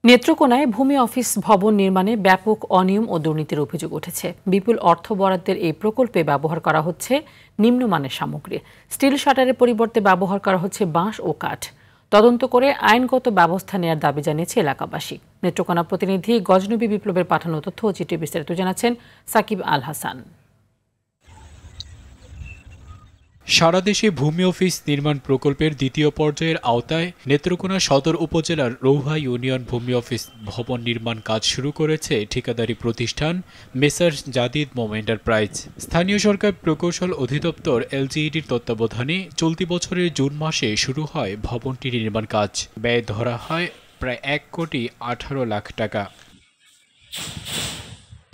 নেত্রকোনায় ভূমি অফিস ভবন নির্মাণে ব্যাপক অনিয়ম ও দুর্নীতির অভিযোগ উঠেছে। বিপুল অর্থ বরাদ্দের এই প্রকল্পে ব্যবহার করা হচ্ছে নিম্নমানের সামগ্রী। স্টিল শাটারের পরিবর্তে ব্যবহার করা হচ্ছে বাঁশ ও কাঠ। তদন্ত করে আইনগত ব্যবস্থা নেওয়ার দাবি জানিয়েছে এলাকাবাসী। নেত্রকোনা প্রতিনিধি গজনবী বিপ্লবের পাঠানো তথ্য ও চিত্রে বিস্তারিত জানাচ্ছেন সাকিব আল হাসান। সারা দেশে ভূমি অফিস নির্মাণ প্রকল্পের দ্বিতীয় পর্যায়ের আওতায় নেত্রকোনা সদর উপজেলার রৌহা ইউনিয়ন ভূমি অফিস ভবন নির্মাণ কাজ শুরু করেছে ঠিকাদারি প্রতিষ্ঠান মেসার্স জাদিদ মোম এন্টারপ্রাইজ। স্থানীয় সরকার প্রকৌশল অধিদপ্তর এলজিইডির তত্ত্বাবধানে চলতি বছরের জুন মাসে শুরু হয় ভবনটির নির্মাণ কাজ। ব্যয় ধরা হয় প্রায় 1,18,00,000 টাকা।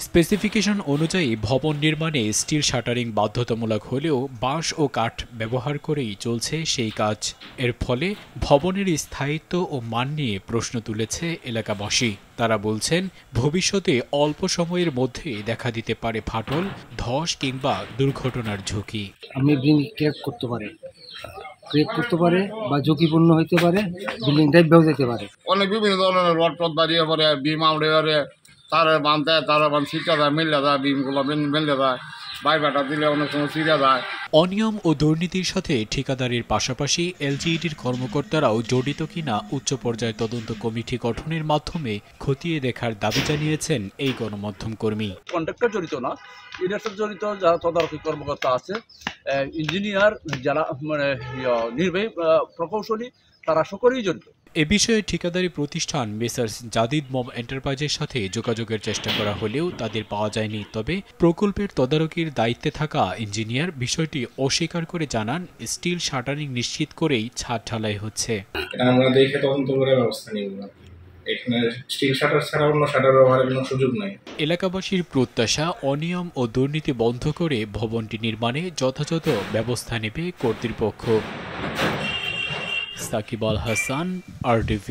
স্পেসিফিকেশন অনুযায়ী ভবন নির্মাণে স্টিল শাটারিং বাধ্যতামূলক হলেও বাঁশ ও কাঠ ব্যবহার করেই চলছে সেই কাজ। এর ফলে ভবনের স্থায়িত্ব ও মান নিয়ে প্রশ্ন তুলেছে এলাকাবাসী। তারা বলছেন, ভবিষ্যতে অল্প সময়ের মধ্যে দেখা দিতে পারে ফাটল, ধস কিংবা দুর্ঘটনার ঝুঁকি। ক্র্যাক করতে পারে বা ঝুঁকিপূর্ণ হইতে পারে, বিল্ডিং ডাইভেও যেতে পারে। অনেক বিভিন্ন ধরনের রড টড দাঁড়িয়ে পরে বিম আউড়ে তারা বাঁধতে তারা ছিটা যায়, মিললে যায়, বিমগুলো মিললে যায়, বাইবাটা দিলে অনেক সময় ছিঁড়ে যায়। অনিয়ম ও দুর্নীতির সাথে ঠিকাদারির পাশাপাশি এলজিইডির কর্মকর্তারাও জড়িত কিনা উচ্চ পর্যায়ের তদন্ত কমিটি গঠনের মাধ্যমে খতিয়ে দেখার দাবি জানিয়েছেন এই গণমাধ্যম কর্মী। কন্ট্রাক্টর জড়িত না, এটার সাথে জড়িত যারা তদারকি কর্মকর্তা আছে, ইঞ্জিনিয়ার, যারা নির্বাহী প্রকৌশলী, তারা সকলেই জড়িত। এ বিষয়ে ঠিকাদারি প্রতিষ্ঠান মেসার্স জাদিদ মোম এন্টারপ্রাইজের সাথে যোগাযোগের চেষ্টা করা হলেও তাদের পাওয়া যায়নি। তবে প্রকল্পের তদারকির দায়িত্বে থাকা ইঞ্জিনিয়ার বিষয়টি অস্বীকার করে জানান, স্টিল শাটারিং নিশ্চিত করেই ছাদ ঢালাই হচ্ছে। আমরা দেখে তদন্ত করে ব্যবস্থা নিব। এখানে স্টিল শাটার ছাড়া অন্য শাটার ব্যবহারের কোনো সুযোগ নাই। এলাকাবাসীর প্রত্যাশা, অনিয়ম ও দুর্নীতি বন্ধ করে ভবনটি নির্মাণে যথাযথ ব্যবস্থা নেবে কর্তৃপক্ষ। সাকিব আল হাসান, RTV।